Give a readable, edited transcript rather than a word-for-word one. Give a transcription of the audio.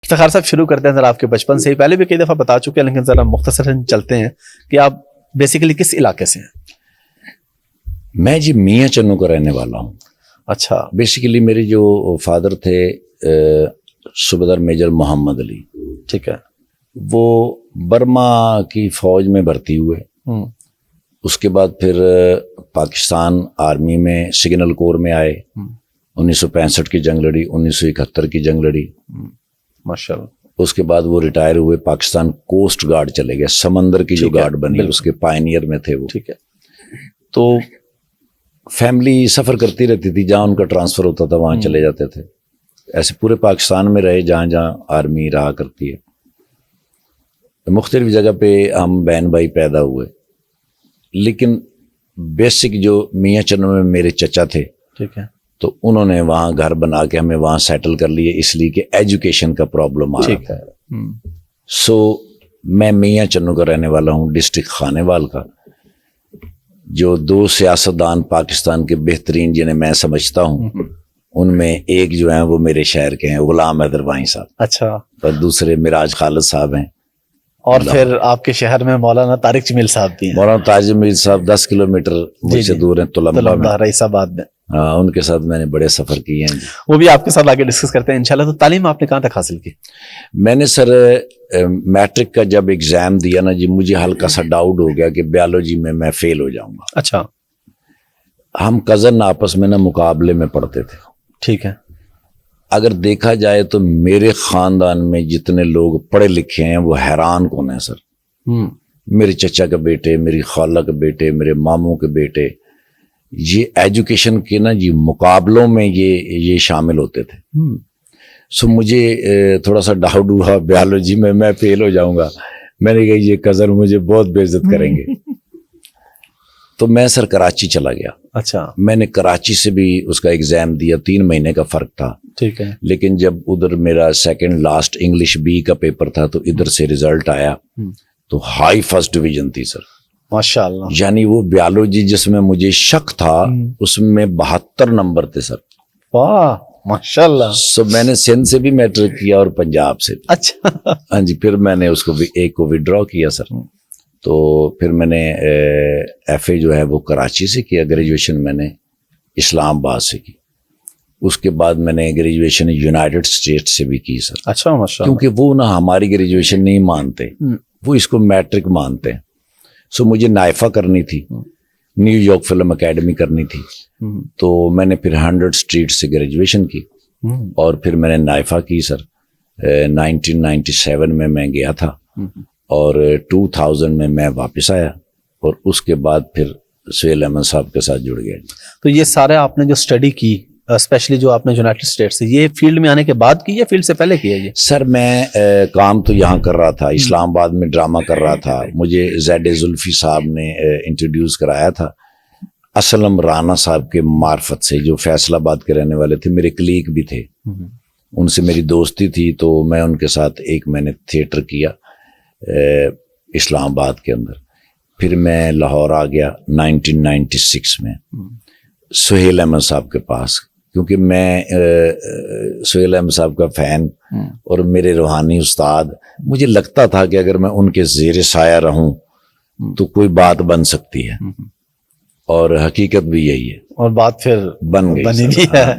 افتخار صاحب شروع کرتے ہیں ذرا آپ کے بچپن سے ہی. پہلے بھی کئی دفعہ بتا چکے ہیں لیکن ذرا مختصراً چلتے ہیں کہ آپ بیسیکلی کس علاقے سے ہیں؟ میں جی میاں چنو کا رہنے والا ہوں. اچھا. بیسیکلی میرے جو فادر تھے صوبیدار میجر محمد علی, ٹھیک ہے. وہ برما کی فوج میں بھرتی ہوئے. اس کے بعد پھر پاکستان آرمی میں سگنل کور میں آئے. 1965 کی جنگ لڑی, 1971 کی جنگ لڑی. ماشاءاللہ. اس کے بعد وہ ریٹائر ہوئے, پاکستان کوسٹ گارڈ چلے گئے, سمندر کی جو گارڈ بنی اس کے پائنیئر میں تھے وہ. ٹھیک ہے. تو فیملی سفر کرتی رہتی تھی, جہاں ان کا ٹرانسفر ہوتا تھا وہاں چلے جاتے تھے. ایسے پورے پاکستان میں رہے جہاں جہاں آرمی رہا کرتی ہے. مختلف جگہ پہ ہم بہن بھائی پیدا ہوئے, لیکن بیسک جو میاں چنو میں میرے چچا تھے, ٹھیک ہے, تو انہوں نے وہاں گھر بنا کے ہمیں وہاں سیٹل کر لیے, اس لیے کہ ایجوکیشن کا پرابلم آ رہا تھا. سو میں میاں چنو کا رہنے والا ہوں, ڈسٹرکٹ خانے وال کا. جو 2 سیاستدان پاکستان کے بہترین جنہیں میں سمجھتا ہوں, ان میں ایک جو ہیں وہ میرے شہر کے ہیں, غلام حیدر وانی صاحب. اچھا. اور دوسرے مراج خالد صاحب ہیں. اور پھر آپ کے شہر میں مولانا طارق جمیل صاحب بھی ہیں. مولانا طارق جمیل صاحب 10 کلومیٹر مجھ سے دور ہیں, تلمبہ میں, رئیس آباد میں. ہاں, ان کے ساتھ میں نے بڑے سفر کیے ہیں. وہ بھی آپ کے ساتھ آگے ڈسکس کرتے ہیں انشاءاللہ. تو تعلیم آپ نے کہاں تک حاصل کی؟ میں نے سر میٹرک کا جب ایگزام دیا نا جی, مجھے ہلکا سا ڈاؤٹ ہو گیا کہ بیالوجی میں فیل ہو جاؤں گا. اچھا. ہم کزن آپس میں نا مقابلے میں پڑھتے تھے. ٹھیک ہے. اگر دیکھا جائے تو میرے خاندان میں جتنے لوگ پڑھے لکھے ہیں وہ حیران کون ہیں سر. میرے چچا کے بیٹے, میری خالہ کے بیٹے, میرے ماموں کے بیٹے, یہ ایجوکیشن کے نا جی مقابلوں میں یہ شامل ہوتے تھے. سو مجھے تھوڑا سا ڈاؤٹ ہوا بیالوجی میں فیل ہو جاؤں گا. میں نے کہا یہ کزن مجھے بہت بے عزت کریں گے. تو میں سر کراچی چلا گیا. اچھا. میں نے کراچی سے بھی اس کا ایگزام دیا, 3 مہینے کا فرق تھا. ٹھیک ہے. لیکن جب ادھر میرا سیکنڈ لاسٹ انگلش بی کا پیپر تھا تو ادھر سے ریزلٹ آیا تو ہائی فرسٹ ڈویژن تھی سر. ماشاءاللہ. یعنی وہ بیالوجی جس میں مجھے شک تھا اس میں 72 نمبر تھے سر. واہ ماشاءاللہ. سو میں نے سندھ سے بھی میٹرک کیا اور پنجاب سے بھی. اچھا. ہاں جی. پھر میں نے اس کو ایک کو وڈرا کیا سر. تو پھر میں نے ایف اے جو ہے وہ کراچی سے کیا. گریجویشن میں نے اسلام آباد سے کی. اس کے بعد میں نے گریجویشن یونائٹڈ اسٹیٹ سے بھی کی سر. اچھا ماشاءاللہ. کیونکہ وہ نا ہماری گریجویشن نہیں مانتے, وہ اس کو میٹرک مانتے ہیں. سو مجھے نائفا کرنی تھی, نیو یارک فلم اکیڈمی کرنی تھی. تو میں نے پھر 100 اسٹریٹ سے گریجویشن کی اور پھر میں نے نائفا کی سر. 1997 میں گیا تھا اور 2000 میں واپس آیا اور اس کے بعد پھر سہیل احمد صاحب کے ساتھ جڑ گیا. تو یہ سارے آپ نے جو اسٹڈی کی اسپیشلی جو آپ نے یونائٹڈ اسٹیٹ سے, یہ فیلڈ میں آنے کے بعد کی یا فیلڈ سے پہلے کی ہے یہ؟ سر میں کام تو یہاں کر رہا تھا, اسلام آباد میں ڈرامہ کر رہا تھا. مجھے زید زلفی صاحب نے انٹروڈیوس کرایا تھا اسلم رانا صاحب کے معرفت سے, جو فیصل آباد کے رہنے والے تھے, میرے کلیگ بھی تھے. ان سے میری دوستی تھی تو میں ان کے ساتھ میں نے تھیٹر کیا اسلام آباد کے اندر. پھر میں لاہور آ گیا 1996 میں سہیل احمد صاحب کے پاس, کیونکہ میں سہیل احمد صاحب کا فین اور میرے روحانی استاد. مجھے لگتا تھا کہ اگر میں ان کے زیر سایہ رہوں تو کوئی بات بن سکتی ہے, اور حقیقت بھی یہی ہے. اور بات پھر بن گئی.